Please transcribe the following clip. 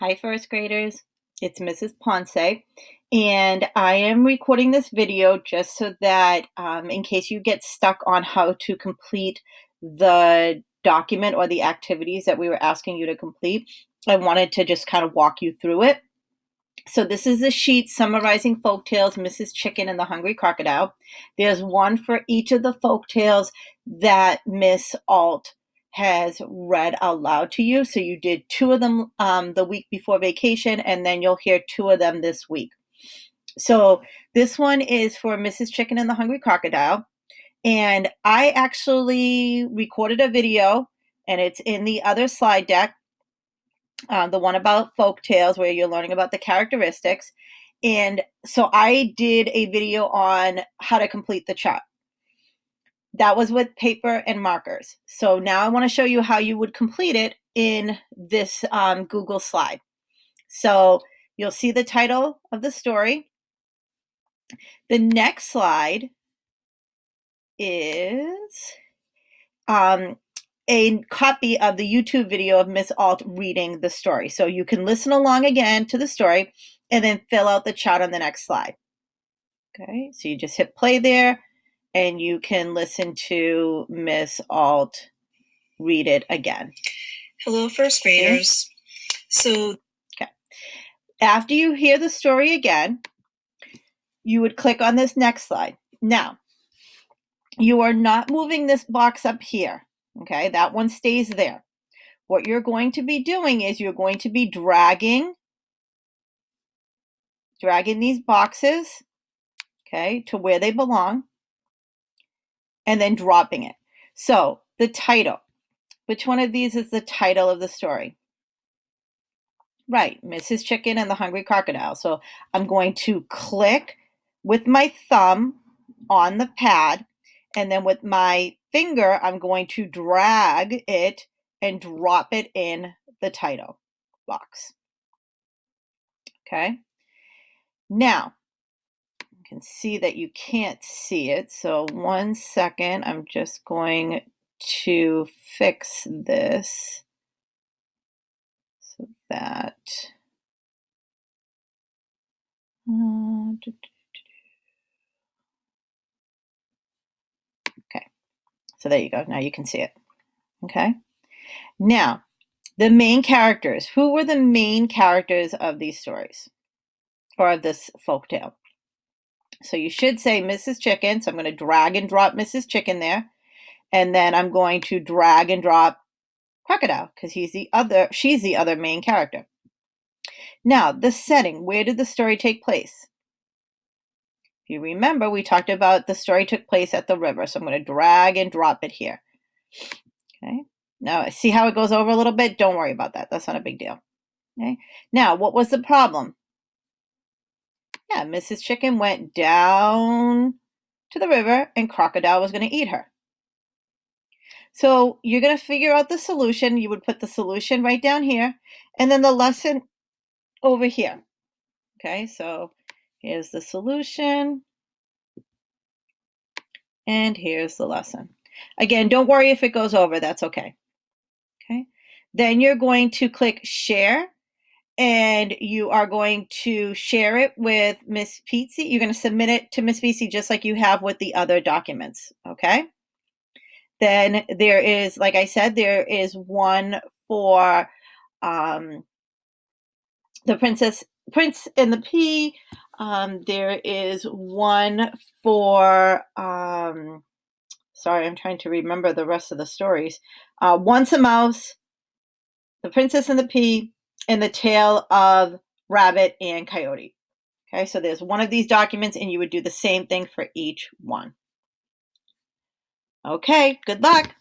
Hi, first graders. It's Mrs. Ponce, and I am recording this video just so that in case you get stuck on how to complete the document or the activities that we were asking you to complete, I wanted to just kind of walk you through it. So this is a sheet summarizing folktales, Mrs. Chicken and the Hungry Crocodile. There's one for each of the folktales that Miss Alt has read out loud to you. So you did two of them the week before vacation, and then you'll hear two of them this week. So this one is for Mrs. Chicken and the Hungry Crocodile. And I actually recorded a video, and it's in the other slide deck. The one about folk tales where you're learning about the characteristics. And so I did a video on how to complete the chart. That was with paper and markers. So now I want to show you how you would complete it in this Google slide. So you'll see the title of the story. The next slide is a copy of the YouTube video of Miss Alt reading the story. So you can listen along again to the story and then fill out the chart on the next slide. Okay, so you just hit play there and you can listen to Miss Alt read it again. Hello, first graders. So, after you hear the story again, you would click on this next slide. Now, you are not moving this box up here. Okay, that one stays there. What you're going to be doing is you're going to be dragging these boxes, okay, to where they belong, and then dropping it. So the title, which one of these is the title of the story? Right, Mrs. Chicken and the Hungry Crocodile. So I'm going to click with my thumb on the pad, and then with my finger, I'm going to drag it and drop it in the title box. Okay. Now, you can see that you can't see it. So 1 second, I'm just going to fix this so that okay. So there you go. Now you can see it. Okay. Now, the main characters. Who were the main characters of these stories or of this folktale? So you should say Mrs. Chicken. So I'm going to drag and drop Mrs. Chicken there. And then I'm going to drag and drop Crocodile because she's the other main character. Now, the setting. Where did the story take place? If you remember, we talked about the story took place at the river. So I'm going to drag and drop it here. Okay. Now, see how it goes over a little bit? Don't worry about that. That's not a big deal. Okay. Now, what was the problem? Yeah, Mrs. Chicken went down to the river and Crocodile was going to eat her. So you're going to figure out the solution. You would put the solution right down here and then the lesson over here. Okay, so here's the solution and here's the lesson. Again, don't worry if it goes over. That's okay. Okay, then you're going to click share and you are going to share it with Miss Pizzi. You're going to submit it to Miss Pizzi just like you have with the other documents. Okay. Then there is, like I said, there is one for the Prince and the Pea. There is one for, sorry, I'm trying to remember the rest of the stories. Once a Mouse, The Princess and the Pea, and The Tale of Rabbit and Coyote. Okay, so there's one of these documents and you would do the same thing for each one. Okay, good luck.